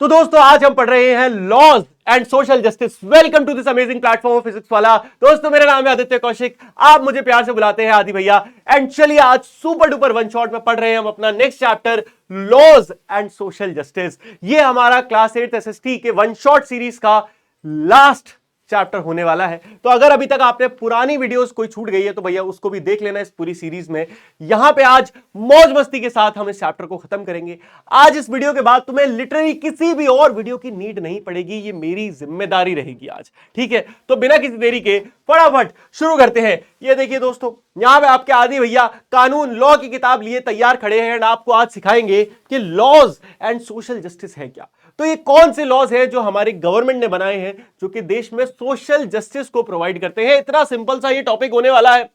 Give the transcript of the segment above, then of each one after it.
तो दोस्तों आज हम पढ़ रहे हैं laws and social justice. Welcome to this amazing platform Physics Wallah. दोस्तों मेरा नाम है आदित्य कौशिक, आप मुझे प्यार से बुलाते हैं आदि भैया। एंड चलिए आज सुपर डुपर वन शॉट में पढ़ रहे हैं हम अपना next chapter laws and social justice. ये हमारा क्लास 8 एसएसटी के वन शॉट सीरीज का लास्ट चैप्टर होने वाला है। तो अगर अभी तक आपने पुरानी वीडियोस कोई छूट गई है तो भैया उसको भी देख लेना इस पूरी सीरीज में। यहां पे आज मौज मस्ती के साथ हम इस चैप्टर को खत्म करेंगे। आज इस वीडियो के बाद तुम्हें लिटरली किसी भी और वीडियो की नीड नहीं पड़ेगी, ये मेरी जिम्मेदारी रहेगी आज, ठीक है। तो बिना किसी देरी के फटाफट शुरू करते हैं। ये देखिए दोस्तों, यहां पे आपके आदि भैया कानून लॉ की किताब लिए तैयार खड़े हैं। आपको आज सिखाएंगे कि लॉज एंड सोशल जस्टिस है क्या। तो ये कौन से लॉज हैं जो हमारे गवर्नमेंट ने बनाए हैं जो कि देश में सोशल जस्टिस को प्रोवाइड करते हैं। इतना सिंपल सा ये टॉपिक होने वाला है।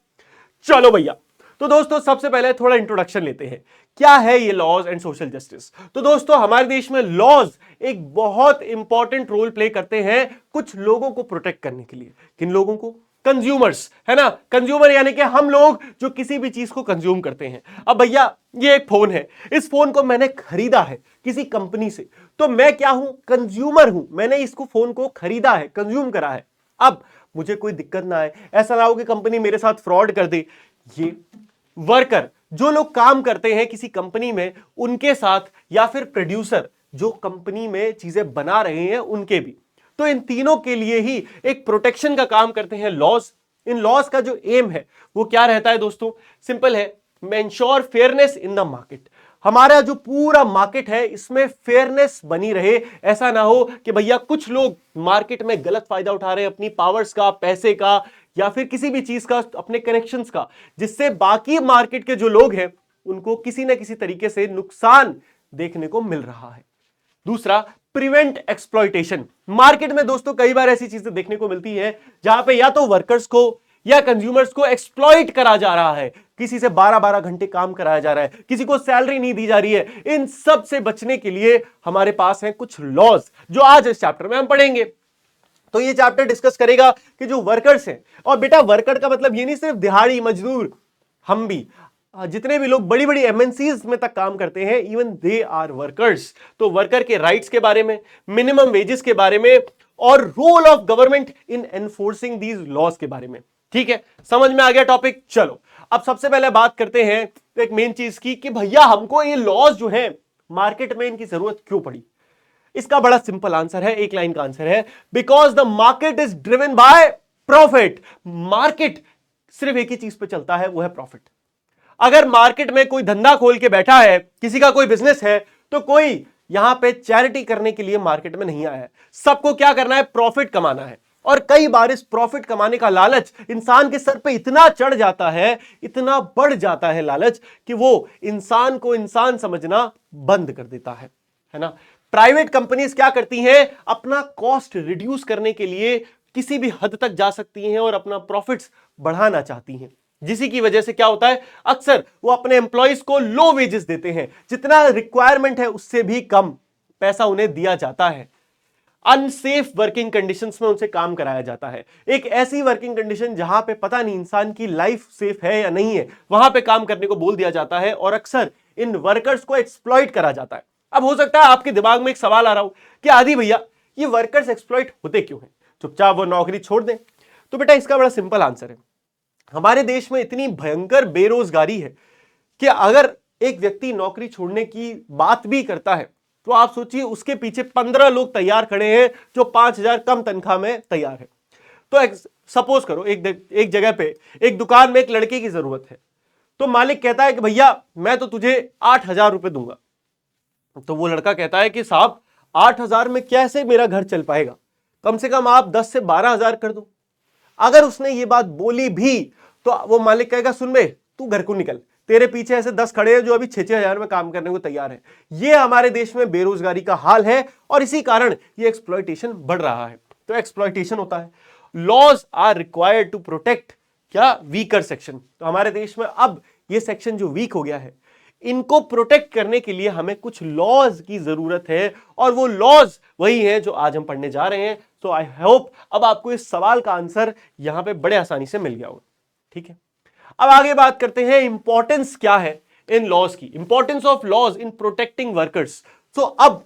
चलो भैया, तो दोस्तों सबसे पहले थोड़ा इंट्रोडक्शन लेते हैं, क्या है ये लॉज एंड सोशल जस्टिस। तो दोस्तों हमारे देश में लॉज एक बहुत इंपॉर्टेंट रोल प्ले करते हैं कुछ लोगों को प्रोटेक्ट करने के लिए। किन लोगों को? कंज्यूमर्स, है ना। कंज्यूमर यानी कि हम लोग जो किसी भी चीज को कंज्यूम करते हैं। अब भैया ये एक फोन है, इस फोन को मैंने खरीदा है किसी कंपनी से, तो मैं क्या हूं? कंज्यूमर हूं। मैंने इसको फोन को खरीदा है, कंज्यूम करा है। अब मुझे कोई दिक्कत ना आए, ऐसा ना हो कि कंपनी मेरे साथ फ्रॉड कर दे। ये वर्कर जो लोग काम करते हैं किसी कंपनी में उनके साथ, या फिर प्रोड्यूसर जो कंपनी में चीजें बना रहे हैं उनके भी, तो इन तीनों के लिए ही एक प्रोटेक्शन का काम करते हैं लॉज। इन लॉज का जो एम है वो क्या रहता है दोस्तों? सिंपल है, मेंश्योर फेयरनेस इन द मार्केट। हमारा जो पूरा मार्केट है इसमें फेयरनेस बनी रहे। ऐसा ना हो कि भैया कुछ लोग मार्केट में गलत फायदा उठा रहे हैं अपनी पावर्स का, पैसे का, या फिर किसी भी चीज का, अपने कनेक्शंस का, जिससे बाकी मार्केट के जो लोग हैं उनको किसी ना किसी तरीके से नुकसान देखने को मिल रहा है। दूसरा, प्रिवेंट एक्सप्लॉइटेशन। मार्केट में दोस्तों कई बार ऐसी चीजें देखने को मिलती है जहां पे या तो वर्कर्स को या कंज्यूमर्स को एक्सप्लॉइट करा जा रहा है, किसी से 12-12 घंटे काम कराया जा रहा है, किसी को सैलरी नहीं दी जा रही है। इन सब से बचने के लिए हमारे पास हैं कुछ लॉज जो आज इस चैप्टर में हम पढ़ेंगे। तो ये चैप्टर डिस्कस करेगा कि जो वर्कर्स हैं, और बेटा वर्कर का मतलब ये नहीं सिर्फ दिहाड़ी मजदूर, हम भी जितने भी लोग बड़ी बड़ी एमएनसीज में तक काम करते हैं, इवन दे आर वर्कर्स। तो वर्कर के राइट्स के बारे में, मिनिमम वेजेस के बारे में, और role of government in enforcing these laws के बारे में। ठीक है, समझ में आ गया टॉपिक। चलो अब सबसे पहले बात करते हैं एक मेन चीज की कि भैया हमको ये लॉज जो है मार्केट में इनकी जरूरत क्यों पड़ी। इसका बड़ा सिंपल आंसर है, एक लाइन का आंसर है, because the market is driven by profit. Market सिर्फ एक ही चीज पे चलता है, वो है प्रॉफिट। अगर मार्केट में कोई धंधा खोल के बैठा है, किसी का कोई बिजनेस है, तो कोई यहां पे चैरिटी करने के लिए मार्केट में नहीं आया है। सबको क्या करना है? प्रॉफिट कमाना है। और कई बार इस प्रॉफिट कमाने का लालच इंसान के सर पे इतना चढ़ जाता है, इतना बढ़ जाता है लालच, कि वो इंसान को इंसान समझना बंद कर देता है ना। प्राइवेट कंपनीज क्या करती हैं? अपना कॉस्ट रिड्यूस करने के लिए किसी भी हद तक जा सकती हैं और अपना प्रॉफिट्स बढ़ाना चाहती हैं, जिसी की वजह से क्या होता है, अक्सर वो अपने एम्प्लॉइज को लो वेजेस देते हैं। जितना रिक्वायरमेंट है उससे भी कम पैसा उन्हें दिया जाता है। अनसेफ वर्किंग कंडीशंस में उनसे काम कराया जाता है। एक ऐसी वर्किंग कंडीशन जहां पे पता नहीं इंसान की लाइफ सेफ है या नहीं है, वहां पे काम करने को बोल दिया जाता है, और अक्सर इन वर्कर्स को एक्सप्लॉइट करा जाता है। अब हो सकता है आपके दिमाग में एक सवाल आ रहा हो कि आदि भैया ये वर्कर्स एक्सप्लॉइट होते क्यों हैं, चुपचाप वो नौकरी छोड़ दें। तो बेटा इसका बड़ा सिंपल आंसर है, हमारे देश में इतनी भयंकर बेरोजगारी है कि अगर एक व्यक्ति नौकरी छोड़ने की बात भी करता है तो आप सोचिए उसके पीछे 15 लोग तैयार खड़े हैं जो 5,000 कम तनख्वाह में तैयार है। तो सपोज करो एक जगह पे एक दुकान में एक लड़के की जरूरत है, तो मालिक कहता है कि भैया मैं तो तुझे 8,000 रुपए दूंगा। तो वो लड़का कहता है कि साहब 8,000 में कैसे मेरा घर चल पाएगा, कम से कम आप 10 से 12,000 कर दो। अगर उसने ये बात बोली भी तो वो मालिक कहेगा सुन बे तू घर को निकल, तेरे पीछे ऐसे 10 खड़े हैं जो अभी 6-6 हजार में काम करने को तैयार है। ये हमारे देश में बेरोजगारी का हाल है, और इसी कारण ये एक्सप्लॉइटेशन बढ़ रहा है। तो एक्सप्लॉइटेशन होता है। Laws are required to protect क्या? Weaker section. तो हमारे देश में अब ये सेक्शन जो वीक हो गया है, इनको प्रोटेक्ट करने के लिए हमें कुछ लॉज की जरूरत है, और वो लॉज वही है जो आज हम पढ़ने जा रहे हैं। तो आई होप अब आपको इस सवाल का आंसर यहां पे बड़े आसानी से मिल गया होगा। ठीक है, अब आगे बात करते हैं इंपॉर्टेंस क्या है इन लॉज की, importance of laws in protecting workers. तो अब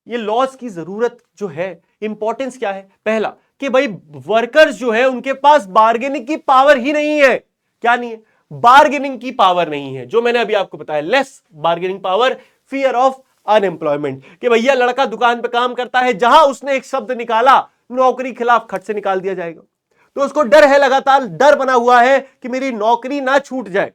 ये लॉज की जरूरत जो है, इंपॉर्टेंस क्या है? पहला कि भाई वर्कर्स जो है उनके पास बार्गेनिंग की पावर ही नहीं है। क्या नहीं है? बार्गेनिंग की पावर नहीं है, जो मैंने अभी आपको बताया, less bargaining power, fear of unemployment, कि भैया लड़का दुकान पे काम करता है, जहां उसने एक शब्द निकाला नौकरी खिलाफ, खट से निकाल दिया जाएगा। तो उसको डर है, लगातार डर बना हुआ है कि मेरी नौकरी ना छूट जाए,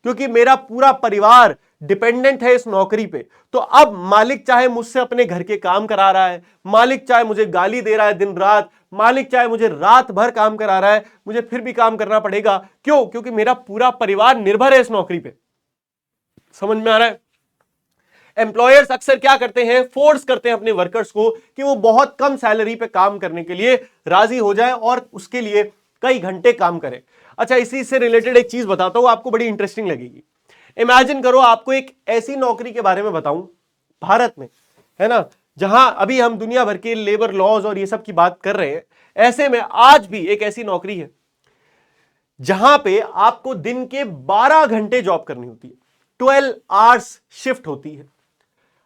क्योंकि मेरा पूरा परिवार डिपेंडेंट है इस नौकरी पे। तो अब मालिक चाहे मुझसे अपने घर के काम करा रहा है, मालिक चाहे मुझे गाली दे रहा है दिन रात, मालिक चाहे मुझे रात भर काम करा रहा है, मुझे फिर भी काम करना पड़ेगा। क्यों? क्योंकि मेरा पूरा परिवार निर्भर है इस नौकरी पे। समझ में आ रहा है? एम्प्लॉयर्स अक्सर क्या करते हैं, फोर्स करते हैं अपने वर्कर्स को कि वो बहुत कम सैलरी पे काम करने के लिए राजी हो जाए और उसके लिए कई घंटे काम करें। अच्छा, इसी से रिलेटेड एक चीज बताता हूं, आपको बड़ी इंटरेस्टिंग लगेगी। इमेजिन करो, आपको एक ऐसी नौकरी के बारे में बताऊं भारत में, है ना, जहां अभी हम दुनिया भर के लेबर लॉज और ये सब की बात कर रहे हैं, ऐसे में आज भी एक ऐसी नौकरी है जहां पे आपको दिन के 12 घंटे जॉब करनी होती है, 12 आवर्स शिफ्ट होती है,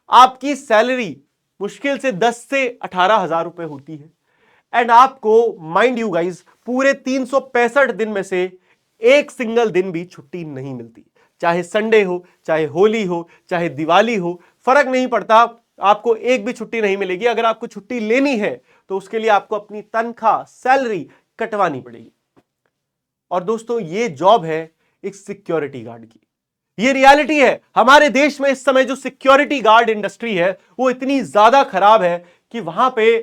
आपकी सैलरी मुश्किल से 10 से 18,000 रुपए होती है, एंड आपको, माइंड यू गाइज, पूरे 365 दिन में से एक सिंगल दिन भी छुट्टी नहीं मिलती। चाहे संडे हो, चाहे होली हो, चाहे दिवाली हो, फर्क नहीं पड़ता, आपको एक भी छुट्टी नहीं मिलेगी। अगर आपको छुट्टी लेनी है तो उसके लिए आपको अपनी तनख्वाह, सैलरी कटवानी पड़ेगी। और दोस्तों, ये जॉब है एक सिक्योरिटी गार्ड की। ये रियलिटी है। हमारे देश में इस समय जो सिक्योरिटी गार्ड इंडस्ट्री है वो इतनी ज्यादा खराब है कि वहां पे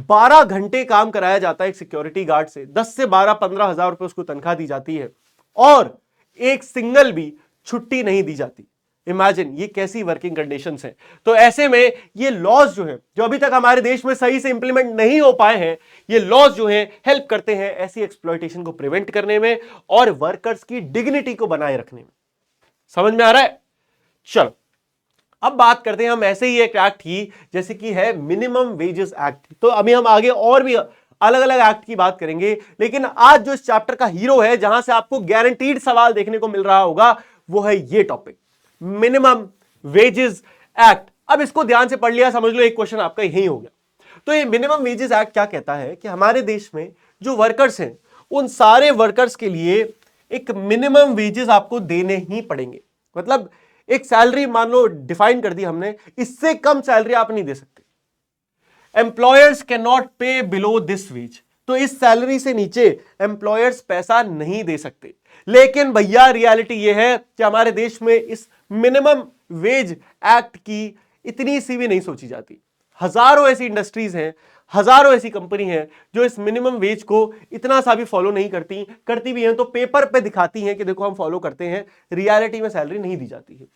12 घंटे काम कराया जाता है एक सिक्योरिटी गार्ड से, 10 से 12-15 हजार रुपए उसको तनख्वाह दी जाती है और एक सिंगल भी छुट्टी नहीं दी जाती। इमेजिन ये कैसी वर्किंग कंडीशंस है। तो ऐसे में ये लॉज जो है, जो अभी तक हमारे देश में सही से इंप्लीमेंट नहीं हो पाए हैं, ये लॉज जो है हेल्प करते हैं ऐसी एक्सप्लॉयटेशन को प्रिवेंट करने में और वर्कर्स की डिग्निटी को बनाए रखने में। समझ में आ रहा है? चलो, अब बात करते हैं हम ऐसे ही एक एक्ट की, जैसे कि है मिनिमम वेजेस एक्ट। तो अभी हम आगे और भी अलग अलग एक्ट की बात करेंगे, लेकिन आज जो इस चैप्टर का हीरो है, जहां से आपको गारंटीड सवाल देखने को मिल रहा होगा, वो है ये टॉपिक, मिनिमम वेजेस एक्ट। अब इसको ध्यान से पढ़ लिया, समझ लो एक क्वेश्चन आपका यही हो गया। तो ये मिनिमम वेजेस एक्ट क्या कहता है कि हमारे देश में जो वर्कर्स हैं, उन सारे वर्कर्स के लिए एक मिनिमम वेजेस आपको देने ही पड़ेंगे। मतलब एक सैलरी मान लो डिफाइन कर दी हमने, इससे कम सैलरी आप नहीं दे सकते। एम्प्लॉयर्स कैन नॉट पे बिलो दिस वेज। तो इस सैलरी से नीचे एम्प्लॉयर्स पैसा नहीं दे सकते। लेकिन भैया रियलिटी यह है कि हमारे देश में इस मिनिमम वेज एक्ट की इतनी सी भी नहीं सोची जाती। हजारों ऐसी इंडस्ट्रीज हैं, हजारों ऐसी कंपनी हैं जो इस मिनिमम वेज को इतना सा भी फॉलो नहीं करती, करती भी हैं तो पेपर पे दिखाती हैं कि देखो हम फॉलो करते हैं, रियलिटी में सैलरी नहीं दी जाती है।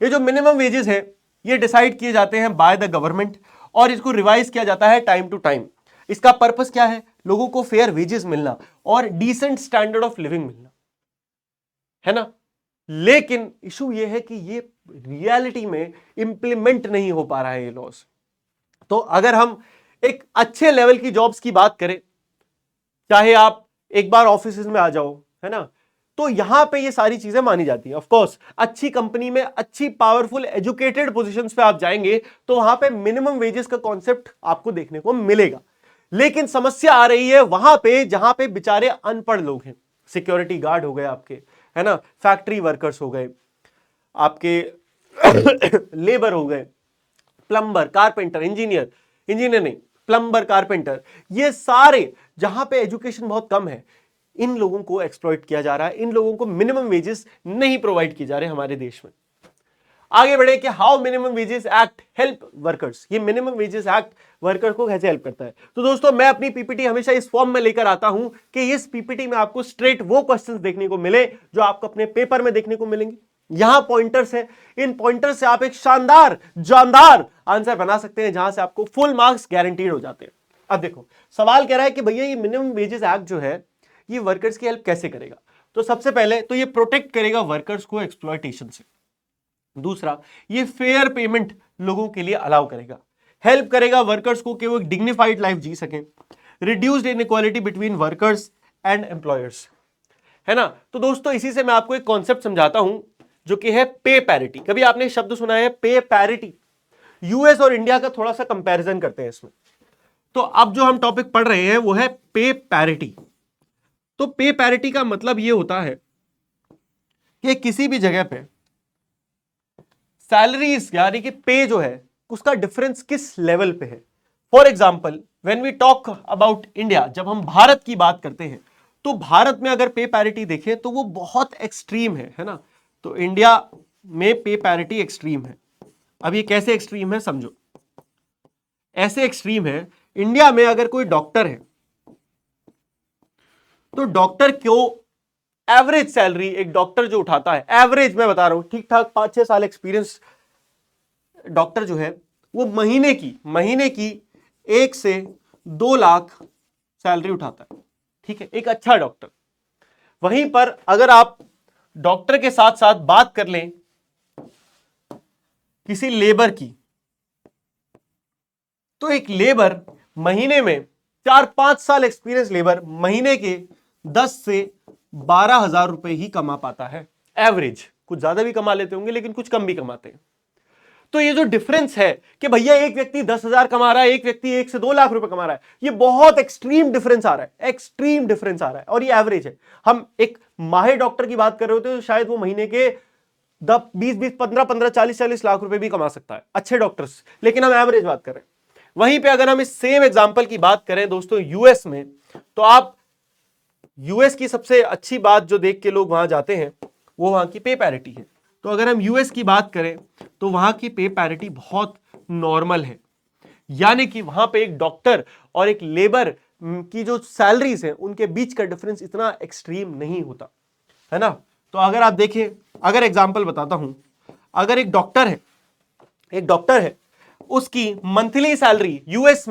ये जो मिनिमम वेजेस है ये डिसाइड किए जाते हैं बाय द गवर्नमेंट और इसको रिवाइज किया जाता है टाइम टू टाइम। इसका पर्पस क्या है? लोगों को फेयर वेजेस मिलना और डिसेंट स्टैंडर्ड ऑफ लिविंग मिलना, है ना। लेकिन इशू ये है कि ये रियलिटी में इंप्लीमेंट नहीं हो पा रहा है ये लॉस। तो अगर हम एक अच्छे लेवल की जॉब्स की बात करें, चाहे आप एक बार ऑफिस में आ जाओ, है ना, तो यहां पे ये सारी चीजें मानी जाती है। ऑफ कोर्स अच्छी कंपनी में, अच्छी पावरफुल एजुकेटेड पोजीशंस पे आप जाएंगे तो वहां पे मिनिमम वेजेस का कॉन्सेप्ट आपको देखने को मिलेगा। लेकिन समस्या आ रही है वहां पे जहां पे बेचारे अनपढ़ लोग हैं। सिक्योरिटी गार्ड हो गए आपके, है ना, फैक्ट्री वर्कर्स हो गए आपके, लेबर हो गए, प्लम्बर, कारपेंटर, इंजीनियर नहीं, प्लम्बर, कारपेंटर, ये सारे जहां पे एजुकेशन बहुत कम है, इन लोगों को एक्सप्लॉइट किया जा रहा है। इन लोगों को मिनिमम वेजेस नहीं प्रोवाइड किए जा रहे हमारे देश में। आगे बढ़े कि how minimum wages act help workers. ये मिनिमम वेजेस एक्ट वर्कर को कैसे हेल्प करता है? तो दोस्तों, मैं अपनी पीपीटी हमेशा इस फॉर्म में लेकर आता हूं कि इस पीपीटी में आपको स्ट्रेट वो क्वेश्चंस देखने को मिले जो आपको अपने पेपर में देखने को मिलेंगे। यहां पॉइंटर्स है, इन पॉइंटर्स से आप एक शानदार जानदार आंसर बना सकते हैं जहां से आपको फुल मार्क्स गारंटीड हो जाते हैं। अब देखो, सवाल कह रहा है कि भैया ये मिनिमम वेजेस एक्ट जो है ये वर्कर्स की हेल्प कैसे करेगा? तो सबसे पहले तो ये प्रोटेक्ट करेगा वर्कर्स को एक्सप्लॉयटेशन से। दूसरा, ये फेयर पेमेंट लोगों के लिए अलाउ करेगा, हेल्प करेगा वर्कर्स को कि वो एक डिग्निफाइड लाइफ जी सकें। Reduced inequality between workers and employers, है ना। तो दोस्तों, इसी से मैं आपको एक कॉन्सेप्ट समझाता हूं जो कि है पे पैरिटी। कभी आपने शब्द सुना है पे पैरिटी? यूएस और इंडिया का थोड़ा सा कंपैरिजन करते हैं इसमें। तो अब जो हम टॉपिक पढ़ रहे हैं वो है पे पैरिटी। तो पे पैरिटी का मतलब ये होता है कि किसी भी जगह पे सैलरीज यानी कि पे जो है उसका डिफरेंस किस लेवल पे है। For example when we talk about India, जब हम भारत की बात करते हैं तो भारत में अगर पे पैरिटी देखें तो वो बहुत एक्सट्रीम है ना। तो इंडिया में पे पैरिटी एक्सट्रीम है। अब ये कैसे एक्सट्रीम है समझो। ऐसे एक्सट्रीम है, इंडिया में अगर कोई डॉक्टर है तो डॉक्टर क्यों एवरेज सैलरी एक डॉक्टर जो उठाता है, एवरेज मैं बता रहा हूं, ठीक ठाक 5-6 साल एक्सपीरियंस डॉक्टर जो है वो महीने की 1 से 2 लाख सैलरी उठाता है। ठीक है, एक अच्छा डॉक्टर। वहीं पर अगर आप डॉक्टर के साथ साथ बात कर लें किसी लेबर की, तो एक लेबर महीने में 4-5 साल एक्सपीरियंस लेबर महीने के 10 से 12 हजार रुपए ही कमा पाता है एवरेज। कुछ ज्यादा भी कमा लेते होंगे लेकिन कुछ कम भी कमाते हैं। तो ये जो डिफरेंस है कि भैया एक व्यक्ति 10,000 कमा रहा है, एक व्यक्ति 1 से 2 लाख रुपए कमा रहा है, ये बहुत एक्सट्रीम डिफरेंस आ रहा है, एक्सट्रीम डिफरेंस आ रहा है। और ये एवरेज है। हम एक माहिर डॉक्टर की बात कर रहे होते तो शायद वो महीने के 20-20, 15-15, 40-40 लाख रुपए भी कमा सकता है, अच्छे डॉक्टर्स, लेकिन हम एवरेज बात कर रहे हैं। वहीं पे अगर हम इस सेम एग्जांपल की बात करें दोस्तों यूएस में, तो आप यूएस की सबसे अच्छी बात जो देख के लोग वहां जाते हैं वो वहां की पे पैरिटी है। तो अगर हम यूएस की बात करें तो वहां की पे पैरिटी बहुत नॉर्मल है, यानी कि वहां पे एक डॉक्टर और एक लेबर की जो सैलरीज है उनके बीच का डिफरेंस इतना एक्सट्रीम नहीं होता है ना। तो अगर आप देखें, अगर एग्जांपल बताता हूं, अगर एक डॉक्टर है उसकी मंथली सैलरी यूएस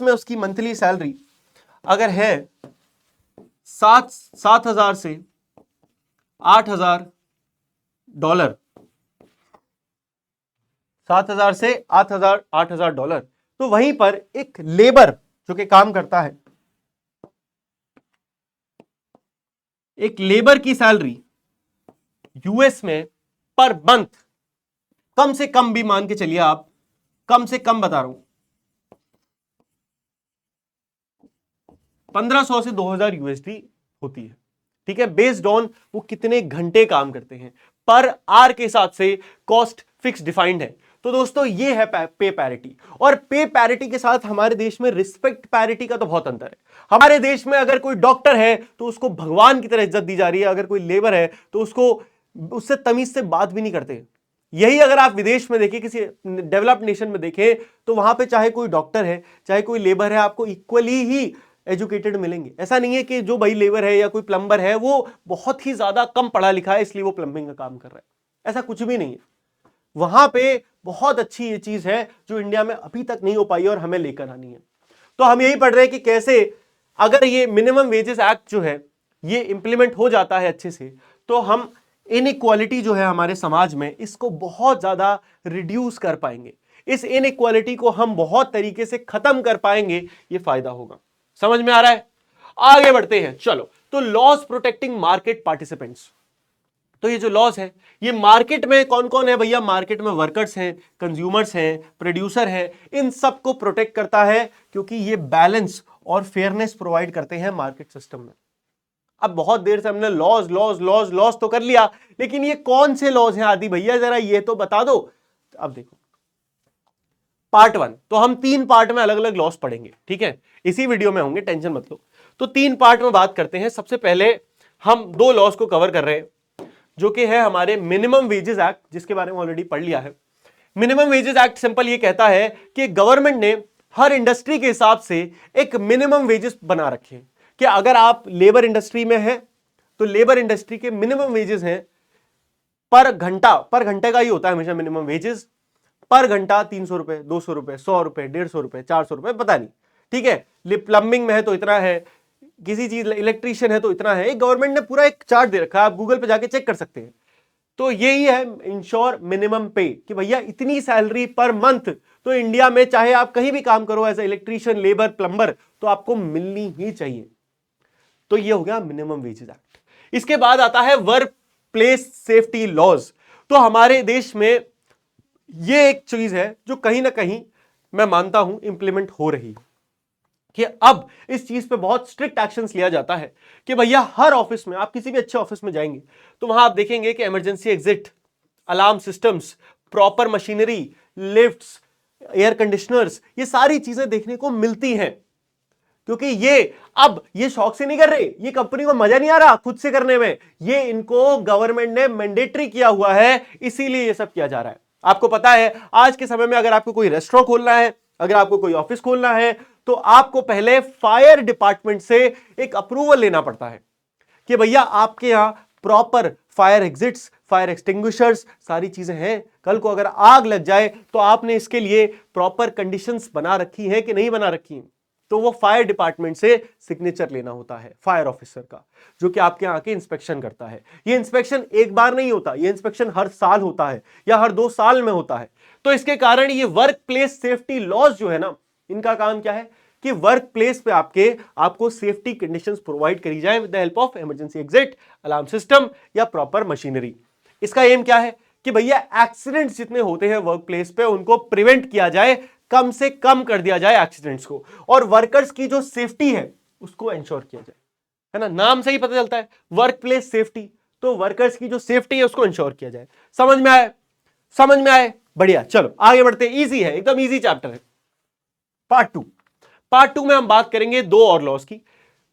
में उसकी मंथली सैलरी अगर है 7,000 से 8,000 डॉलर, 7,000 से 8,000 डॉलर, तो वहीं पर एक लेबर जो कि काम करता है, एक लेबर की सैलरी यूएस में पर मंथ कम से कम भी मान के चलिए आप, कम से कम बता रहा हूं 1,500 से 2,000 यूएसडी होती है। ठीक है, बेस्ड ऑन वो कितने घंटे काम करते हैं, पर आर के हिसाब से कॉस्ट फिक्स डिफाइंड है। तो दोस्तों ये है पे पैरिटी। और पे पैरिटी के साथ हमारे देश में रिस्पेक्ट पैरिटी का तो बहुत अंतर है। हमारे देश में अगर कोई डॉक्टर है तो उसको भगवान की तरह इज्जत दी जा रही है, अगर कोई लेबर है तो उसको उससे तमीज से बात भी नहीं करते। यही अगर आप विदेश में देखें, किसी डेवलप्ड नेशन में देखें, तो वहां पे चाहे कोई डॉक्टर है चाहे कोई लेबर है आपको इक्वली ही एजुकेटेड मिलेंगे। ऐसा नहीं है कि जो भाई लेबर है या कोई प्लम्बर है वो बहुत ही ज्यादा कम पढ़ा लिखा है इसलिए वो प्लम्बिंग का काम कर रहा है, ऐसा कुछ भी नहीं है। वहां पे बहुत अच्छी ये चीज है जो इंडिया में अभी तक नहीं हो पाई और हमें लेकर आनी है। तो हम यही पढ़ रहे हैं कि कैसे अगर ये मिनिमम वेजेस एक्ट जो है ये इंप्लीमेंट हो जाता है अच्छे से, तो हम इनइक्वालिटी जो है हमारे समाज में इसको बहुत ज्यादा रिड्यूस कर पाएंगे। इस इनइक्वालिटी को हम बहुत तरीके से खत्म कर पाएंगे, ये फायदा होगा। समझ में आ रहा है? आगे बढ़ते हैं, चलो। तो लॉज प्रोटेक्टिंग मार्केट पार्टिसिपेंट्स, तो ये जो लॉज है ये मार्केट में कौन कौन है भैया? मार्केट में वर्कर्स हैं, कंज्यूमर्स हैं, प्रोड्यूसर हैं, इन सबको प्रोटेक्ट करता है क्योंकि ये बैलेंस और फेयरनेस प्रोवाइड करते हैं मार्केट सिस्टम में। अब बहुत देर से हमने लॉज लॉज लॉज लॉज तो कर लिया, लेकिन ये कौन से लॉज हैं आदि भैया, जरा ये तो बता दो। अब देखो पार्ट 1, तो हम 3 पार्ट में अलग अलग लॉस पढ़ेंगे, ठीक है, इसी वीडियो में होंगे, टेंशन मत लो। तो 3 पार्ट में बात करते हैं। सबसे पहले हम 2 लॉस को कवर कर रहे हैं जो कि है हमारे मिनिमम वेजेस एक्ट, जिसके बारे में ऑलरेडी पढ़ लिया है। मिनिमम वेजेस एक्ट सिंपल ये कहता है कि गवर्नमेंट ने हर इंडस्ट्री के हिसाब से एक मिनिमम वेजेस बना रखे हैं कि अगर आप लेबर इंडस्ट्री में हैं तो लेबर इंडस्ट्री के मिनिमम वेजेस हैं पर घंटे का ही होता है हमेशा मिनिमम वेजेस, पर घंटा 300 रुपए, 200 रुपए, 100 रुपए, 150 रुपए, 400 रुपए, पता नहीं, ठीक है। प्लम्बिंग में है तो इतना है, किसी चीज इलेक्ट्रीशियन है तो इतना है। गवर्नमेंट ने पूरा एक चार्ट दे रखा है, आप गूगल पे जाके चेक कर सकते हैं। तो यही है इंश्योर मिनिमम पे कि भैया इतनी सैलरी पर मंथ, तो इंडिया में चाहे आप कहीं भी काम करो as a electrician, labour, plumber, तो आपको मिलनी ही चाहिए। तो ये हो गया मिनिमम वेजेस एक्ट। इसके बाद आता है वर्क प्लेस सेफ्टी लॉज। तो हमारे देश में ये एक चीज है जो कहीं ना कहीं मैं मानता हूं इंप्लीमेंट हो रही है कि अब इस चीज पे बहुत स्ट्रिक्ट एक्शंस लिया जाता है कि भैया हर ऑफिस में, आप किसी भी अच्छे ऑफिस में जाएंगे तो वहां आप देखेंगे कि emergency exit, alarm systems, proper machinery, lifts, air conditioners, ये सारी चीजें देखने को मिलती हैं। क्योंकि ये अब ये शौक से नहीं कर रहे, ये कंपनी को मजा नहीं आ रहा खुद से करने में, ये इनको गवर्नमेंट ने मैंडेटरी किया हुआ है, इसीलिए ये सब किया जा रहा है। आपको पता है आज के समय में अगर आपको कोई रेस्टोरेंट खोलना है, अगर आपको कोई ऑफिस खोलना है, तो आपको पहले फायर डिपार्टमेंट से एक अप्रूवल लेना पड़ता है कि भैया आपके यहां proper fire exits, fire extinguishers, सारी चीजें हैं। कल को अगर आग लग जाए तो आपने इसके लिए प्रॉपर कंडीशंस बना रखी हैं कि नहीं बना रखी हैं। तो वो फायर डिपार्टमेंट से सिग्नेचर लेना होता है फायर ऑफिसर का, जो कि आपके यहाँ के इंस्पेक्शन करता है। ये इंस्पेक्शन एक बार नहीं होता, ये इंस्पेक्शन हर साल होता है या हर 2 साल में होता है। तो इसके कारण ये वर्क प्लेस सेफ्टी लॉज जो है ना, इनका काम क्या है कि वर्क प्लेस पे आपको सेफ्टी कंडीशंस प्रोवाइड करी जाए with the help of emergency exit, alarm system या प्रॉपर मशीनरी। इसका एम क्या है कि भैया एक्सीडेंट्स जितने होते हैं वर्क प्लेस पे उनको प्रिवेंट किया जाए, कम से कम कर दिया जाए एक्सीडेंट्स को, और वर्कर्स की जो सेफ्टी है उसको इंश्योर किया जाए, है ना। नाम से ही पता चलता है वर्क प्लेस सेफ्टी, तो वर्कर्स की जो सेफ्टी है उसको इंश्योर किया जाए। समझ में आए? समझ में आए? बढ़िया, चलो आगे बढ़ते हैं। इजी है, एकदम इजी चैप्टर है। पार्ट टू में हम बात करेंगे 2 और लॉज की।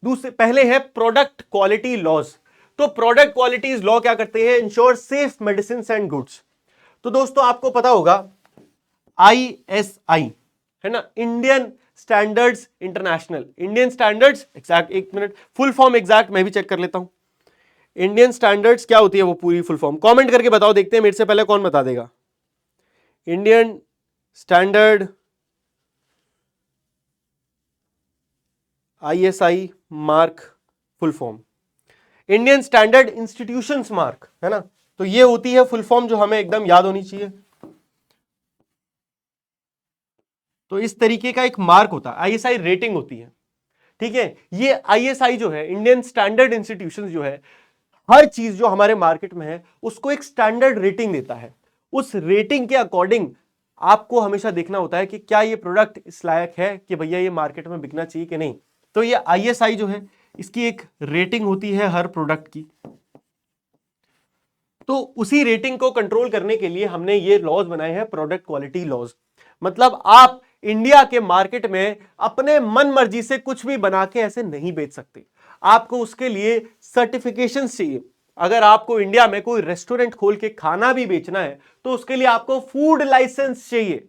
दूसरे पहले है प्रोडक्ट क्वालिटी लॉज। तो प्रोडक्ट क्वालिटीज लॉ क्या करते हैं? Ensure safe medicine and goods. तो दोस्तों आपको पता होगा ISI है ना, Indian standards international, Indian standards exact, एक मिनट फुल फॉर्म एग्जैक्ट मैं भी चेक कर लेता हूं। इंडियन स्टैंडर्ड्स क्या होती है वो पूरी फुल फॉर्म? कमेंट करके बताओ, देखते हैं मेरे से पहले कौन बता देगा। Indian standard ISI mark full form, Indian standard institutions mark, है ना। तो ये होती है फुल फॉर्म जो हमें एकदम याद होनी चाहिए। तो इस तरीके का एक मार्क होता है, ISI रेटिंग होती है, ठीक है। ये ISI जो है, इंडियन स्टैंडर्ड इंस्टीट्यूशंस जो है, हर चीज जो हमारे मार्केट में है उसको एक स्टैंडर्ड रेटिंग देता है। उस रेटिंग के अकॉर्डिंग आपको हमेशा देखना होता है कि क्या ये प्रोडक्ट इस लायक है कि भैया ये मार्केट में बिकना चाहिए कि नहीं। तो ये ISI जो है इसकी एक रेटिंग होती है हर प्रोडक्ट की। तो उसी रेटिंग को कंट्रोल करने के लिए हमने ये लॉज बनाए हैं, प्रोडक्ट क्वालिटी लॉज। मतलब आप इंडिया के मार्केट में अपने मन मर्जी से कुछ भी बना के ऐसे नहीं बेच सकते, आपको उसके लिए सर्टिफिकेशन चाहिए। अगर आपको इंडिया में कोई रेस्टोरेंट खोल के खाना भी बेचना है तो उसके लिए आपको फूड लाइसेंस चाहिए।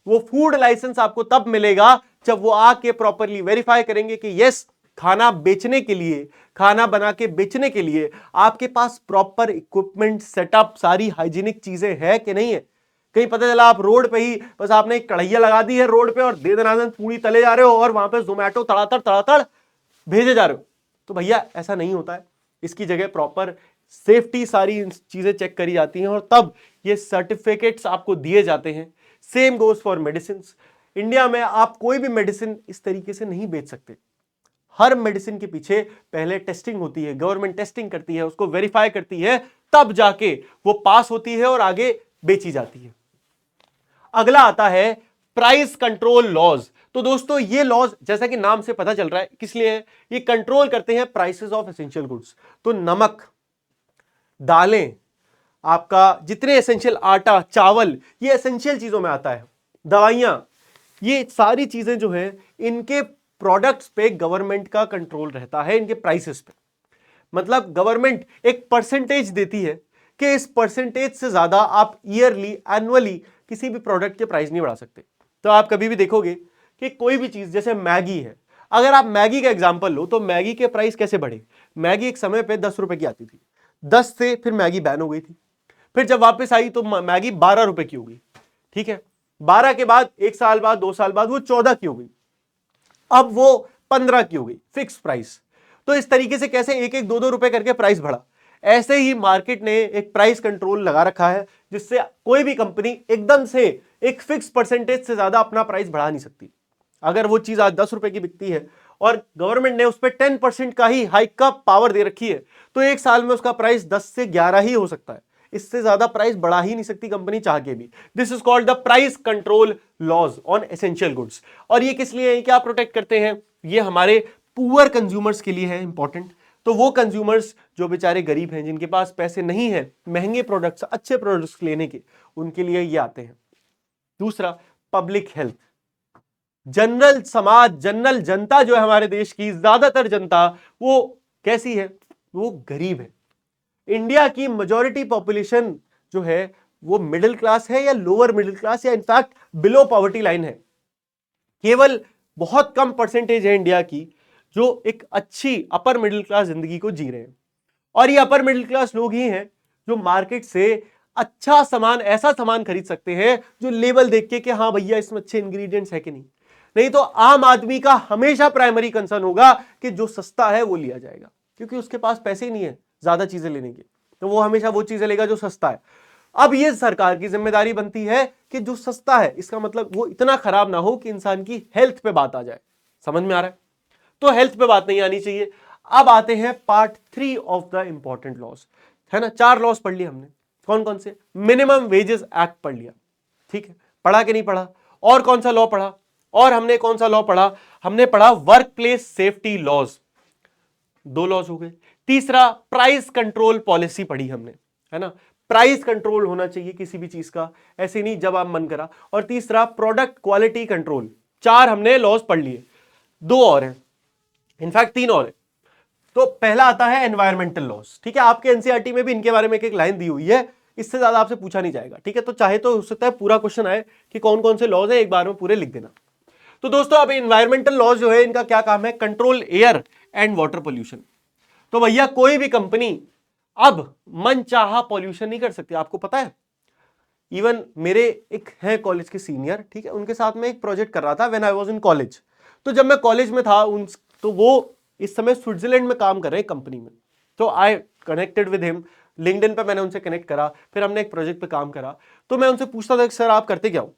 वो फूड लाइसेंस आपको तब मिलेगा जब वो आके प्रॉपरली वेरीफाई करेंगे कि यस, खाना बेचने के लिए, खाना बना के बेचने के लिए आपके पास प्रॉपर इक्विपमेंट, सेटअप, सारी हाइजीनिक चीजें है कि नहीं है। कहीं पता चला आप रोड पे ही बस आपने एक कढ़ैया लगा दी है रोड पे और दे दनादन पूरी तले जा रहे हो और वहां पे जोमेटो तड़ातड़ तड़ातड़ भेजे जा रहे हो, तो भैया ऐसा नहीं होता है। इसकी जगह प्रॉपर सेफ्टी सारी चीजें चेक करी जाती हैं और तब ये सर्टिफिकेट्स आपको दिए जाते हैं। Same goes for medicine. India में आप कोई भी मेडिसिन इस तरीके से नहीं बेच सकते। हर मेडिसिन के पीछे पहले टेस्टिंग होती है, गवर्नमेंट टेस्टिंग करती है, उसको वेरीफाई करती है, तब जाके वो पास होती है और आगे बेची जाती है। अगला आता है प्राइस कंट्रोल लॉज। तो दोस्तों ये लॉज जैसा कि नाम से पता चल रहा है किस लिए है, ये कंट्रोल करते हैं प्राइसेस ऑफ एसेंशियल गुड्स। तो नमक, दालें, आपका जितने एसेंशियल, आटा, चावल, ये एसेंशियल चीजों में आता है। दवाइयां, ये सारी चीजें जो है इनके प्रोडक्ट्स पे गवर्नमेंट का कंट्रोल रहता है, इनके प्राइसेस पे। मतलब गवर्नमेंट एक परसेंटेज देती है कि इस परसेंटेज से ज्यादा आप ईयरली, एनुअली किसी भी प्रोडक्ट के प्राइस नहीं बढ़ा सकते। तो आप कभी भी देखोगे कि कोई भी चीज, जैसे मैगी है, अगर आप मैगी का एग्जांपल लो तो मैगी के प्राइस कैसे बढ़े? मैगी एक समय पे 10 रुपए की आती थी, 10 से फिर मैगी बैन हो गई थी, फिर जब वापस आई तो मैगी 12 रुपए की हो गई, ठीक है। 12 के बाद 1 साल बाद, 2 साल बाद वो 14 की हो गई, अब वो 15 की हो गई, फिक्स प्राइस। तो इस तरीके से कैसे 1-1, 2-2 रुपए करके प्राइस बढ़ा। ऐसे ही मार्केट ने एक प्राइस कंट्रोल लगा रखा है जिससे कोई भी कंपनी एकदम से एक फिक्स परसेंटेज से ज्यादा अपना प्राइस बढ़ा नहीं सकती। अगर वो चीज आज 10 रुपए की बिकती है और गवर्नमेंट ने उस पर 10% का ही हाइक का पावर दे रखी है, तो एक साल में उसका प्राइस 10 से 11 ही हो सकता है। इससे ज्यादा प्राइस बढ़ा ही नहीं सकती कंपनी चाह के भी। This is called the price control laws on essential goods. और ये किस लिए है, क्या प्रोटेक्ट करते हैं, ये हमारे पुअर कंज्यूमर्स के लिए है इंपॉर्टेंट। तो वो कंज्यूमर्स जो बेचारे गरीब हैं, जिनके पास पैसे नहीं है महंगे प्रोडक्ट्स, अच्छे प्रोडक्ट्स लेने के, उनके लिए ये आते हैं। दूसरा, पब्लिक हेल्थ। जनरल समाज, जनरल जनता जो है हमारे देश की, ज्यादातर जनता वो कैसी है, वो गरीब है। इंडिया की मेजॉरिटी पॉपुलेशन जो है वो मिडिल क्लास है या लोअर मिडिल क्लास या इनफैक्ट बिलो पॉवर्टी लाइन है। केवल बहुत कम परसेंटेज है इंडिया की जो एक अच्छी अपर मिडिल क्लास जिंदगी को जी रहे हैं। और ये अपर मिडिल क्लास लोग ही हैं जो मार्केट से अच्छा सामान, ऐसा सामान खरीद सकते हैं जो लेबल देख के कि हाँ भैया इसमें अच्छे इंग्रेडिएंट्स है कि नहीं। नहीं तो आम आदमी का हमेशा प्राइमरी कंसर्न होगा कि जो सस्ता है वो लिया जाएगा, क्योंकि उसके पास पैसे ही नहीं है ज्यादा चीजें लेने की, तो वो हमेशा वो चीजें लेगा जो सस्ता है। अब ये सरकार की जिम्मेदारी बनती है कि जो सस्ता है इसका मतलब वो इतना खराब ना हो कि इंसान की हेल्थ पे बात आ जाए। समझ में आ रहा है? तो हेल्थ पे बात नहीं आनी चाहिए। अब आते हैं part 3 of the important loss, है ना। 4 लॉस पढ़ लिए हमने, कौन कौन से, मिनिमम वेजेस एक्ट पढ़ लिया, ठीक है, पढ़ा कि नहीं पढ़ा। और कौन सा लॉ पढ़ा, और हमने कौन सा लॉ पढ़ा, हमने पढ़ा workplace safety laws, 2 laws हो गए। तीसरा, प्राइस कंट्रोल पॉलिसी पढ़ी हमने, है ना, प्राइस कंट्रोल होना चाहिए किसी भी चीज का, ऐसे नहीं जब आप मन करा। और तीसरा, प्रोडक्ट क्वालिटी कंट्रोल। 4 हमने लॉज पढ़ लिए, 2 और हैं, इनफैक्ट 3 और है। तो पहला आता है एनवायरमेंटल लॉस, ठीक है, आपके एनसीईआरटी में भी इनके बारे में एक लाइन दी हुई है, इससे ज्यादा आपसे पूछा नहीं जाएगा, ठीक है। तो चाहे तो हो सकता है पूरा क्वेश्चन आए कि कौन कौन से लॉज है, एक बार में पूरे लिख देना। तो दोस्तों अब एनवायरमेंटल लॉज जो है इनका क्या काम है, control air and water pollution. तो भैया कोई भी कंपनी अब मनचाहा पॉल्यूशन नहीं कर सकती, आपको पता है। इवन मेरे एक है कॉलेज के सीनियर, ठीक है, उनके साथ में एक प्रोजेक्ट कर रहा था when I was in college. तो जब मैं कॉलेज में था तो वो इस समय स्विट्जरलैंड में काम कर रहे हैं कंपनी में। तो I connected with him, LinkedIn पे मैंने उनसे कनेक्ट करा, फिर हमने एक प्रोजेक्ट पे काम करा। तो मैं उनसे पूछता था कि सर आप करते क्या हो,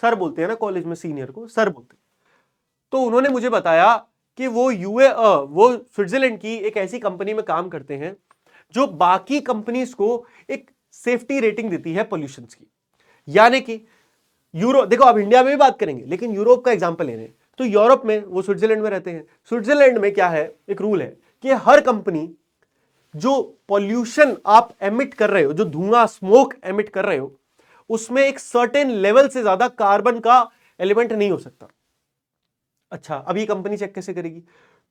सर बोलते हैं ना कॉलेज में सीनियर को सर बोलते। तो उन्होंने मुझे बताया कि वो वो स्विट्जरलैंड की एक ऐसी कंपनी में काम करते हैं जो बाकी कंपनीज को एक सेफ्टी रेटिंग देती है पॉल्यूशन की। यानी कि यूरोप, देखो आप इंडिया में भी बात करेंगे लेकिन यूरोप का एग्जांपल ले रहे हैं, तो यूरोप में वो स्विट्जरलैंड में रहते हैं। स्विट्जरलैंड में क्या है, एक रूल है कि हर कंपनी जो पॉल्यूशन आप एमिट कर रहे हो, जो धुआं स्मोक एमिट कर रहे हो, उसमें एक सर्टेन लेवल से ज्यादा कार्बन का एलिमेंट नहीं हो सकता। अच्छा, अब ये कंपनी चेक कैसे करेगी।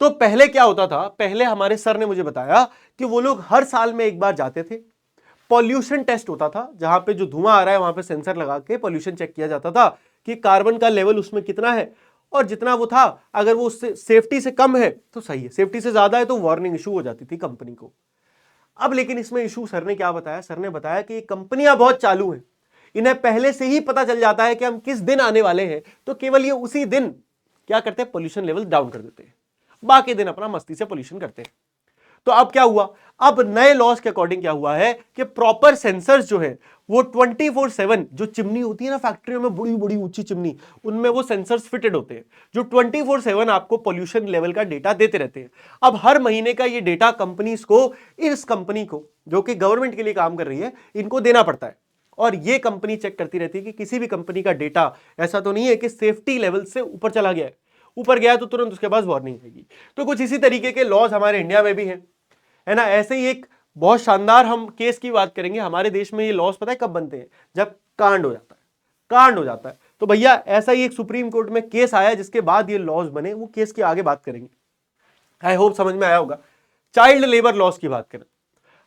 तो पहले क्या होता था, पहले हमारे सर ने मुझे बताया कि वो लोग हर साल में एक बार जाते थे, पॉल्यूशन टेस्ट होता था, जहां पे जो धुआं आ रहा है वहां पे सेंसर लगा के पॉल्यूशन चेक किया जाता था कि कार्बन का लेवल उसमें कितना है, और जितना वो था अगर वो उससे सेफ्टी से कम है तो सही है, सेफ्टी से ज्यादा है तो वार्निंग इशू हो जाती थी कंपनी को। अब लेकिन इसमें इशू सर ने क्या बताया, सर ने बताया कि कंपनियां बहुत चालू हैं, इन्हें पहले से ही पता चल जाता है कि हम किस दिन आने वाले हैं, तो केवल ये उसी दिन क्या करते हैं, पोल्यूशन लेवल डाउन कर देते हैं, बाकी दिन अपना मस्ती से पोल्यूशन करते हैं। तो अब क्या हुआ, अब नए लॉज के अकॉर्डिंग क्या हुआ है कि प्रॉपर सेंसर्स जो है वो 24/7, जो चिमनी होती है ना फैक्ट्रियों में बड़ी बड़ी ऊंची चिमनी, उनमें वो सेंसर्स फिटेड होते हैं जो 24/7 आपको पोल्यूशन लेवल का डेटा देते रहते हैं। अब हर महीने का ये डेटा कंपनीज को, इस कंपनी को जो कि गवर्नमेंट के लिए काम कर रही है, इनको देना पड़ता है। और ये कंपनी चेक करती रहती है कि किसी भी कंपनी का डेटा ऐसा तो नहीं है कि सेफ्टी लेवल से ऊपर चला गया है, ऊपर गया तो तुरंत उसके पास वार्निंग आएगी। तो कुछ इसी तरीके के लॉज हमारे इंडिया में भी हैं, है ना। ऐसे ही एक बहुत शानदार हम केस की बात करेंगे, हमारे देश में ये लॉज पता है कब बनते हैं, जब कांड हो जाता है, कांड हो जाता है। तो भैया ऐसा ही एक सुप्रीम कोर्ट में केस आया जिसके बाद ये लॉज बने, वो केस की आगे बात करेंगे, आई होप समझ में आया होगा। चाइल्ड लेबर लॉज की बात करें,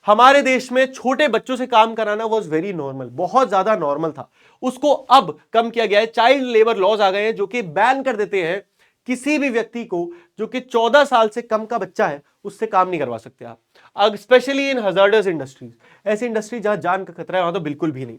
हमारे देश में छोटे बच्चों से काम कराना वॉज वेरी नॉर्मल, बहुत ज्यादा नॉर्मल था, उसको अब कम किया गया है। चाइल्ड लेबर लॉज आ गए हैं जो कि बैन कर देते हैं किसी भी व्यक्ति को जो कि 14 साल से कम का बच्चा है उससे काम नहीं करवा सकते आप, स्पेशली इन हजार्डस इंडस्ट्रीज, ऐसी इंडस्ट्री जहां जान का खतरा है वहां तो बिल्कुल भी नहीं।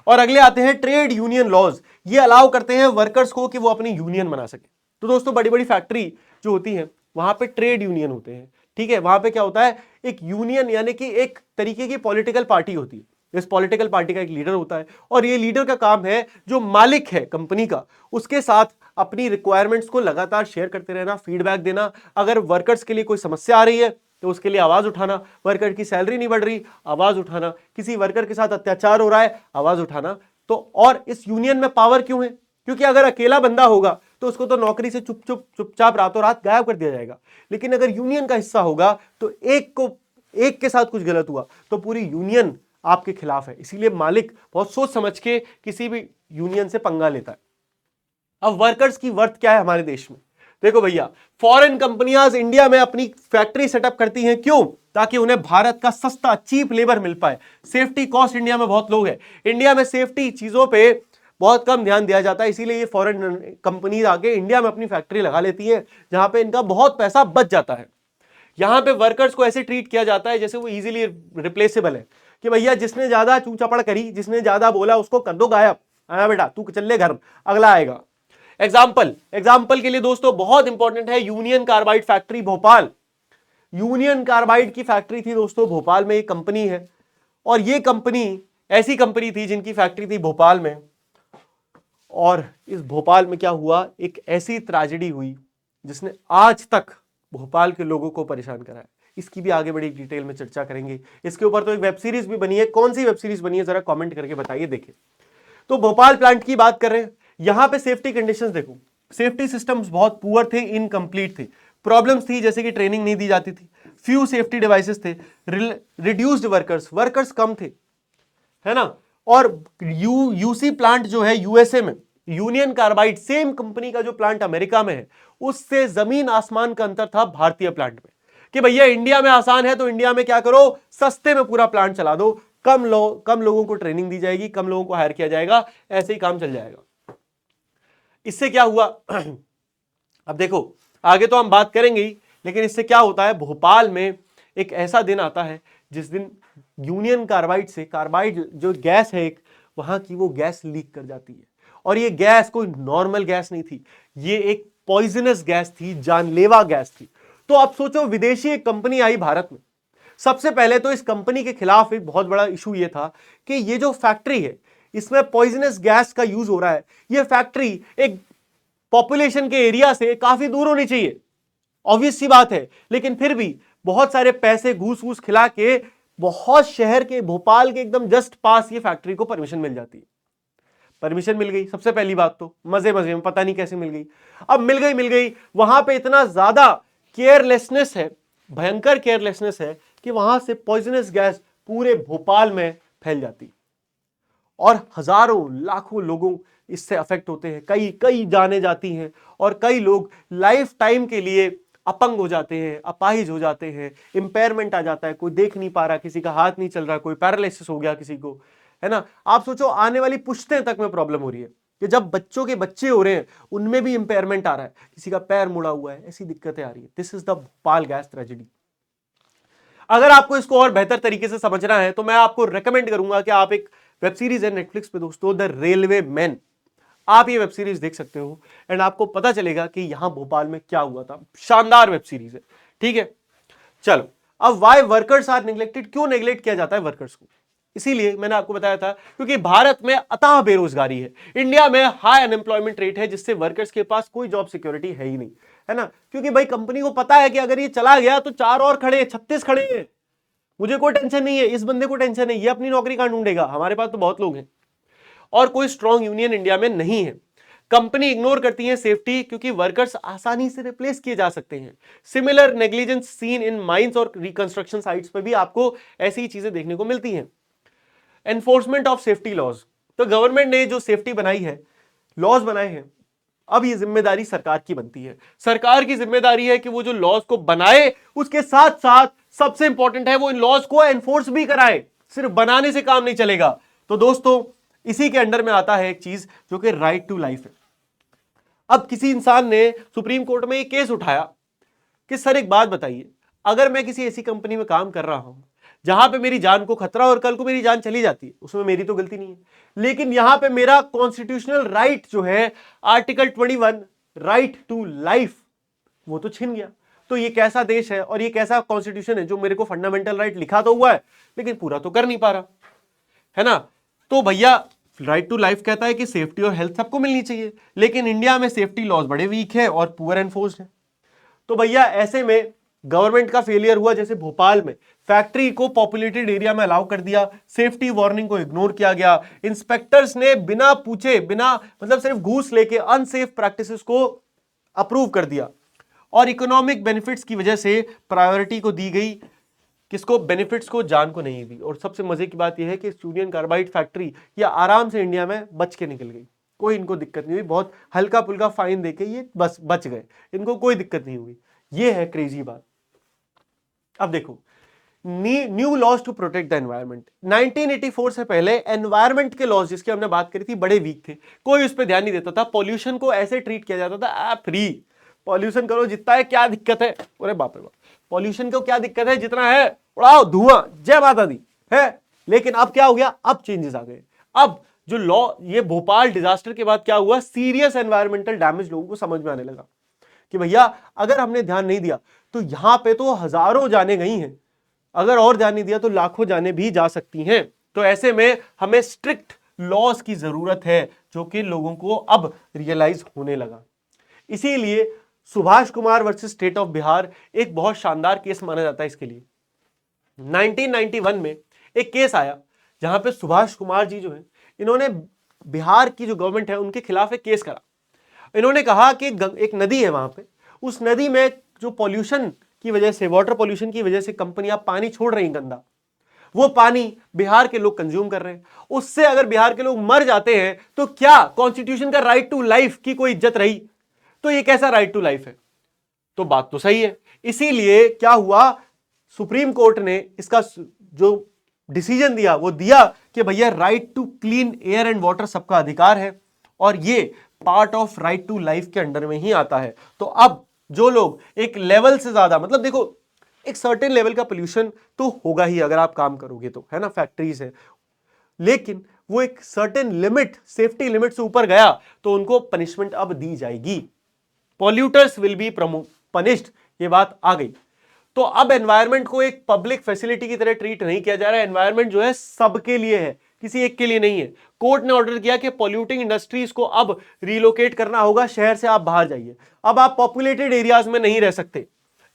और अगले आते हैं ट्रेड यूनियन लॉज, ये अलाउ करते हैं वर्कर्स को कि वो अपनी यूनियन बना सके। तो दोस्तों बड़ी बड़ी फैक्ट्री जो होती है वहां पे ट्रेड यूनियन होते हैं, ठीक है, वहां पे क्या होता है, एक यूनियन यानी कि एक तरीके की पॉलिटिकल पार्टी होती है, इस पॉलिटिकल पार्टी का एक लीडर होता है, और ये लीडर का काम है जो मालिक है कंपनी का उसके साथ अपनी रिक्वायरमेंट्स को लगातार शेयर करते रहना, फीडबैक देना। अगर वर्कर्स के लिए कोई समस्या आ रही है तो उसके लिए आवाज उठाना, वर्कर की सैलरी नहीं बढ़ रही, आवाज उठाना, किसी वर्कर के साथ अत्याचार हो रहा है, आवाज उठाना। तो और इस यूनियन में पावर क्यों है? क्योंकि अगर अकेला बंदा होगा तो उसको तो नौकरी से चुपचाप रातों रात गायब कर दिया जाएगा, लेकिन अगर यूनियन का हिस्सा होगा तो एक के साथ कुछ गलत हुआ तो पूरी यूनियन आपके खिलाफ है। इसीलिए मालिक बहुत सोच समझ के किसी भी यूनियन से पंगा लेता है। अब वर्कर्स की वर्थ क्या है हमारे देश में? देखो भैया, फॉरेन कंपनियां इंडिया में अपनी फैक्ट्री सेटअप करती हैं, क्यों? ताकि उन्हें भारत का सस्ता चीप लेबर मिल पाए। सेफ्टी कॉस्ट इंडिया में बहुत लो है, इंडिया में सेफ्टी चीजों पे बहुत कम ध्यान दिया जाता है, इसीलिए ये फॉरेन कंपनीज आके इंडिया में अपनी फैक्ट्री लगा लेती है, जहां पे इनका बहुत पैसा बच जाता है। यहां पे वर्कर्स को ऐसे ट्रीट किया जाता है जैसे वो इजीली रिप्लेसेबल है, कि भैया जिसने ज्यादा चू चपड़ करी, जिसने ज्यादा बोला, उसको कर दो गायब, आया बेटा तू चल ले घर, अगला आएगा। एग्जाम्पल के लिए दोस्तों बहुत इंपॉर्टेंट है union carbide factory Bhopal. Union carbide की फैक्ट्री थी दोस्तों भोपाल में, एक कंपनी है, और ये कंपनी ऐसी कंपनी थी जिनकी फैक्ट्री थी भोपाल में। और इस भोपाल में क्या हुआ, एक ऐसी ट्रेजेडी हुई जिसने आज तक भोपाल के लोगों को परेशान करा है। इसकी भी आगे बड़ी डिटेल में चर्चा करेंगे। इसके ऊपर तो एक वेब सीरीज भी बनी है, कौन सी वेब सीरीज बनी है जरा कमेंट करके बताइए। देखिए, तो भोपाल प्लांट की बात कर रहे हैं, यहां पे सेफ्टी कंडीशंस देखो, सेफ्टी सिस्टम्स बहुत पुअर थे, इनकम्प्लीट थे, प्रॉब्लम्स थी जैसे कि ट्रेनिंग नहीं दी जाती थी, फ्यू सेफ्टी डिवाइसेस थे, रिड्यूस्ड वर्कर्स कम थे, है ना। और यूसी प्लांट जो है यूएसए में, यूनियन कार्बाइड सेम कंपनी का जो प्लांट अमेरिका में है, उससे जमीन आसमान का अंतर था भारतीय प्लांट में, कि भैया इंडिया में आसान है तो इंडिया में क्या करो, सस्ते में पूरा प्लांट चला दो, कम लोगों को ट्रेनिंग दी जाएगी, कम लोगों को हायर किया जाएगा, ऐसे ही काम चल जाएगा। इससे क्या हुआ अब देखो, आगे तो हम बात करेंगे ही, लेकिन इससे क्या होता है, भोपाल में एक ऐसा दिन आता है जिस दिन यूनियन कार्बाइड से, कार्बाइड जो गैस है एक वहां की, वो गैस लीक कर जाती है। और ये गैस कोई नॉर्मल गैस नहीं थी, ये एक पॉइजनस गैस थी, जानलेवा गैस थी। तो आप सोचो, विदेशी एक कंपनी आई भारत में, सबसे पहले तो इस कंपनी के खिलाफ एक बहुत बड़ा इशू ये था कि ये जो फैक्ट्री है इसमें पॉइजनस गैस का यूज हो रहा है, ये फैक्ट्री एक पॉपुलेशन के एरिया से काफी दूर होनी चाहिए, ऑब्वियस सी बात है, लेकिन फिर भी बहुत सारे पैसे घूस वूस खिला के बहुत शहर के, भोपाल के एकदम जस्ट पास ये फैक्ट्री को परमिशन मिल जाती है। परमिशन मिल गई, सबसे पहली बात तो मजे में, पता नहीं कैसे मिल गई, अब मिल गई। वहां पे इतना ज्यादा केयरलेसनेस है, भयंकर केयरलेसनेस है, कि वहां से पॉइजनस गैस पूरे भोपाल में फैल जाती और हजारों लाखों लोगों इससे अफेक्ट होते हैं, कई जाने जाती हैं, और कई लोग लाइफ टाइम के लिए अपंग हो जाते हैं, अपाहिज हो जाते हैं, इंपेयरमेंट आ जाता है, कोई देख नहीं पा रहा, किसी का हाथ नहीं चल रहा, कोई पैरालिसिस हो गया किसी को, है ना। आप सोचो, आने वाली पुश्तें तक में प्रॉब्लम हो रही है, कि जब बच्चों के बच्चे हो रहे हैं उनमें भी इंपेयरमेंट आ रहा है, किसी का पैर मुड़ा हुआ है, ऐसी दिक्कतें आ रही है। This is the Bhopal gas tragedy. अगर आपको इसको और बेहतर तरीके से समझना है तो मैं आपको रेकमेंड करूंगा कि आप एक वेब सीरीज है नेटफ्लिक्स पे दोस्तों, द रेलवे मैन, आप ये वेब सीरीज देख सकते हो, एंड आपको पता चलेगा कि यहां भोपाल में क्या हुआ था। शानदार वेब सीरीज है, ठीक है। चलो, अब वाई वर्कर्स आर नेग्लेक्टेड, क्यों नेग्लेक्ट किया जाता है वर्कर्स को? इसीलिए मैंने आपको बताया था, क्योंकि भारत में अथाह बेरोजगारी है, इंडिया में हाई अनएम्प्लॉयमेंट रेट है, जिससे वर्कर्स के पास कोई जॉब सिक्योरिटी है ही नहीं, है ना। क्योंकि भाई कंपनी को पता है कि अगर ये चला गया तो 4 और खड़े, 36 खड़े हैं, मुझे कोई टेंशन नहीं है, इस बंदे को टेंशन है, ये अपनी नौकरी कहां ढूंढेगा, हमारे पास तो बहुत लोग हैं। और कोई स्ट्रॉन्ग यूनियन इंडिया में नहीं है। कंपनी इग्नोर करती है सेफ्टी, क्योंकि वर्कर्स आसानी से रिप्लेस किए जा सकते हैं। Similar negligence seen in mines और रिकंस्ट्रक्शन साइट्स पर भी आपको ऐसी चीजें देखने को मिलती हैं। एनफोर्समेंट ऑफ सेफ्टी लॉज, तो गवर्नमेंट ने जो सेफ्टी बनाई है, लॉज बनाए हैं, अब ये जिम्मेदारी सरकार की बनती है। सरकार की जिम्मेदारी है कि वो जो लॉज को बनाए, उसके साथ साथ सबसे इंपॉर्टेंट है वो इन लॉज को एनफोर्स भी कराए, सिर्फ बनाने से काम नहीं चलेगा। तो दोस्तों, इसी के अंडर में आता है एक चीज जो कि राइट टू लाइफ है। अब किसी इंसान ने सुप्रीम कोर्ट में एक केस उठाया कि सर एक बात बताइए, अगर मैं किसी ऐसी कंपनी में काम कर रहा हूं जहां पे मेरी जान को खतरा और कल को मेरी जान चली जाती है, उसमें मेरी तो गलती नहीं है, लेकिन यहां पे मेरा कॉन्स्टिट्यूशनल राइट जो है आर्टिकल 21 राइट टू लाइफ, वो तो छिन गया। तो ये कैसा देश है और ये कैसा कॉन्स्टिट्यूशन है जो मेरे को फंडामेंटल राइट लिखा तो हुआ है लेकिन पूरा तो कर नहीं पा रहा, है ना। तो भैया राइट टू लाइफ कहता है कि सेफ्टी और हेल्थ सबको मिलनी चाहिए, लेकिन इंडिया में सेफ्टी लॉज बड़े वीक है और पुअर एनफोर्स्ड है। तो भैया ऐसे में गवर्नमेंट का फेलियर हुआ, जैसे भोपाल में फैक्ट्री को पॉपुलेटेड एरिया में अलाउ कर दिया, सेफ्टी वार्निंग को इग्नोर किया गया, इंस्पेक्टर्स ने बिना पूछे, बिना मतलब सिर्फ घूस लेके अनसेफ प्रैक्टिसेस को अप्रूव कर दिया, और इकोनॉमिक बेनिफिट्स की वजह से प्रायोरिटी को दी गई, किसको? बेनिफिट्स को, जान को नहीं दी। और सबसे मजे की बात यह है कि यूनियन कार्बाइड फैक्ट्री ये आराम से इंडिया में बच के निकल गई, कोई इनको दिक्कत नहीं हुई, बहुत हल्का फुल्का फाइन देके ये बस बच गए, इनको कोई दिक्कत नहीं हुई। ये है क्रेजी बात। अब देखो, new laws to protect the environment. 1984 से पहले एनवायरमेंट के लॉज जिसकी हमने बात करी थी बड़े वीक थे, कोई उस पर ध्यान नहीं देता था। पॉल्यूशन को ऐसे ट्रीट किया जाता था, फ्री पॉल्यूशन करो जितना है, क्या दिक्कत है? अरे बाप रे बाप, पॉल्यूशन को क्या दिक्कत है, जितना है उड़ाओ धुआं, जय माता दी है। लेकिन अब क्या हो गया? अब चेंजेस आ गए। अब जो लॉ, ये भोपाल डिजास्टर के बाद क्या हुआ, सीरियस एनवायरमेंटल डैमेज लोगों को समझ में आने लगा कि भैया अगर हमने ध्यान नहीं दिया तो यहां पे तो हजारों जाने गई हैं, अगर और ध्यान नहीं दिया तो लाखों जाने भी जा सकती हैं। तो ऐसे में हमें स्ट्रिक्ट लॉज की जरूरत है, जो कि लोगों को अब रियलाइज होने लगा। इसीलिए Subhash Kumar versus state of Bihar एक बहुत शानदार केस माना जाता है इसके लिए। 1991 में एक केस आया जहां पे सुभाष कुमार जी जो है, इन्होंने बिहार की जो गवर्नमेंट है उनके खिलाफ एक केस करा। इन्होंने कहा कि एक नदी है वहां पे, उस नदी में जो पॉल्यूशन की वजह से, वाटर पॉल्यूशन की वजह से कंपनियां पानी छोड़ रही गंदा, वो पानी बिहार के लोग कंज्यूम कर रहे हैं, उससे अगर बिहार के लोग मर जाते हैं तो क्या कॉन्स्टिट्यूशन का राइट टू लाइफ की कोई इज्जत रही? तो ये कैसा राइट टू लाइफ है? तो बात तो सही है। इसीलिए क्या हुआ, सुप्रीम कोर्ट ने इसका जो डिसीजन दिया वो दिया कि भैया right to clean air and water सबका अधिकार है, और ये part of right to life के अंडर में ही आता है। तो अब जो लोग एक लेवल से ज्यादा, मतलब देखो एक सर्टेन लेवल का पोल्यूशन तो होगा ही अगर आप काम करोगे तो, है ना, फैक्ट्रीज है, लेकिन वो एक सर्टेन लिमिट, सेफ्टी लिमिट से ऊपर गया तो उनको पनिशमेंट अब दी जाएगी। पॉल्यूटर्स विल बी पनिश्ड, ये बात आ गई। तो अब एनवायरनमेंट को एक पब्लिक फैसिलिटी की तरह ट्रीट नहीं किया जा रहा है। एनवायरनमेंट जो है सबके लिए है, किसी एक के लिए नहीं है। कोर्ट ने ऑर्डर किया कि पॉल्यूटिंग इंडस्ट्रीज को अब रिलोकेट करना होगा, शहर से आप बाहर जाइए। अब आप पॉपुलेटेड एरियाज में नहीं रह सकते,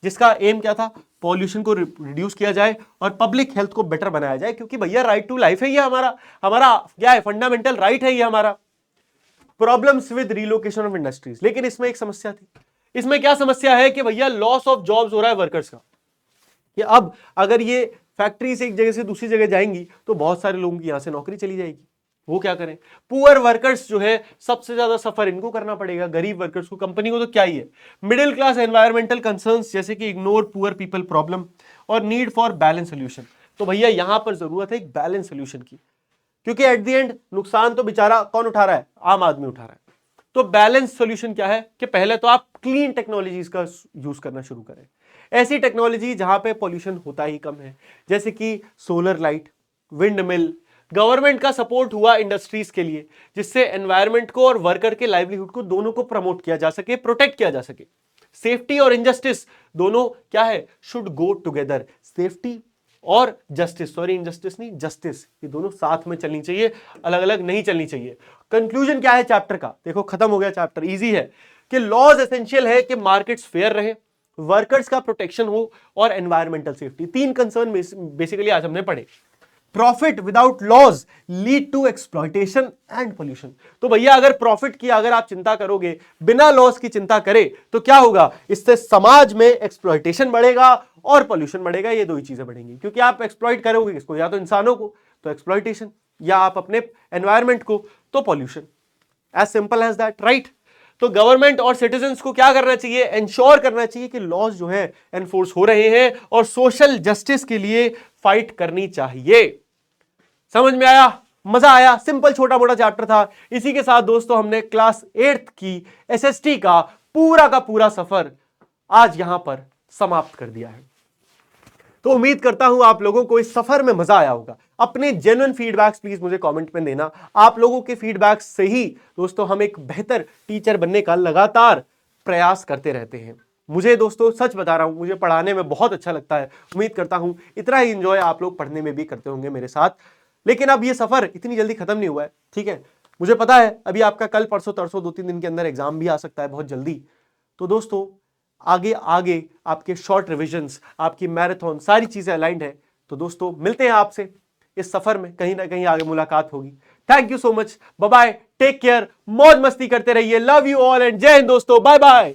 जिसका एम क्या था, पॉल्यूशन को रिड्यूस किया जाए और पब्लिक हेल्थ को बेटर बनाया जाए, क्योंकि भैया राइट टू लाइफ है ये हमारा, हमारा क्या है, फंडामेंटल राइट है ये हमारा। Problems with relocation of industries, लेकिन इसमें एक समस्या थी। इसमें क्या समस्या है कि भैया लॉस ऑफ जॉब्स हो रहा है वर्कर्स का, कि अब अगर ये फैक्ट्री से एक जगह से दूसरी जगह जाएंगी तो बहुत सारे लोगों की यहां से नौकरी चली जाएगी, वो क्या करें? पुअर वर्कर्स जो है सबसे ज्यादा सफर इनको करना पड़ेगा, गरीब वर्कर्स को, कंपनी को तो क्या ही है। मिडिल क्लास एनवायरमेंटल कंसर्न्स जैसे कि इग्नोर पुअर पीपल प्रॉब्लम और नीड फॉर बैलेंस सोल्यूशन। तो भैया यहां पर जरूरत है एक बैलेंस सोल्यूशन की, क्योंकि एट द एंड नुकसान तो बेचारा कौन उठा रहा है? आम आदमी उठा रहा है। तो बैलेंस सॉल्यूशन क्या है कि पहले तो आप क्लीन टेक्नोलॉजीज का यूज करना शुरू करें, ऐसी टेक्नोलॉजी जहां पे पॉल्यूशन होता ही कम है, जैसे कि solar light, wind mill. Government का सपोर्ट हुआ इंडस्ट्रीज के लिए, जिससे एनवायरनमेंट को और वर्कर के लाइवलीहुड को दोनों को प्रमोट किया जा सके, प्रोटेक्ट किया जा सके। सेफ्टी और इनजस्टिस दोनों क्या है, शुड गो टुगेदर। सेफ्टी और जस्टिस, सॉरी इनजस्टिस नहीं, जस्टिस, ये दोनों साथ में चलनी चाहिए, अलग अलग नहीं चलनी चाहिए। कंक्लूजन क्या है चैप्टर का? देखो खत्म हो गया चैप्टर, इजी है कि लॉज एसेंशियल है कि मार्केट्स फेयर रहे, वर्कर्स का प्रोटेक्शन हो और एनवायरमेंटल सेफ्टी। तीन कंसर्न बेसिकली आज हमने पढ़े। Profit without laws lead to exploitation and pollution. तो भैया अगर प्रॉफिट की अगर आप चिंता करोगे, बिना लॉस की चिंता करे, तो क्या होगा? इससे समाज में एक्सप्लॉयटेशन बढ़ेगा और पोल्यूशन बढ़ेगा। ये दो ही चीजें बढ़ेंगी, क्योंकि आप एक्सप्लॉइट करोगे किसको? या तो इंसानों को तो एक्सप्लॉयटेशन, या आप अपने एनवायरमेंट को तो pollution. As simple as that, right? तो गवर्नमेंट और सिटीजन्स को क्या करना चाहिए? इंश्योर करना चाहिए कि लॉज जो है एनफोर्स हो रहे हैं और सोशल जस्टिस के लिए फाइट करनी चाहिए। समझ में आया? मजा आया? सिंपल छोटा मोटा चैप्टर था। इसी के साथ दोस्तों हमने क्लास 8th की एसएसटी का पूरा सफर आज यहां पर समाप्त कर दिया है। तो उम्मीद करता हूं आप लोगों को इस सफर में मजा आया होगा। अपने जेन्युइन फीडबैक्स प्लीज मुझे कमेंट में देना। आप लोगों के फीडबैक से ही दोस्तों हम एक बेहतर टीचर बनने का लगातार प्रयास करते रहते हैं। मुझे दोस्तों सच बता रहा हूं, मुझे पढ़ाने में बहुत अच्छा लगता है। उम्मीद करता हूं इतना ही एंजॉय आप लोग पढ़ने में भी करते होंगे मेरे साथ। लेकिन अब ये सफर इतनी जल्दी खत्म नहीं हुआ है, ठीक है? मुझे पता है अभी आपका कल परसों तरसों 2-3 दिन के अंदर एग्जाम भी आ सकता है बहुत जल्दी। तो दोस्तों आगे आगे आपके शॉर्ट रिविजन्स, आपकी मैराथन, सारी चीजें अलाइंड है। तो दोस्तों मिलते हैं आपसे इस सफर में, कहीं ना कहीं आगे मुलाकात होगी। Thank you so much, bye bye, take care, मौज मस्ती करते रहिए, लव यू ऑल एंड जय हिंद दोस्तों, बाय बाय।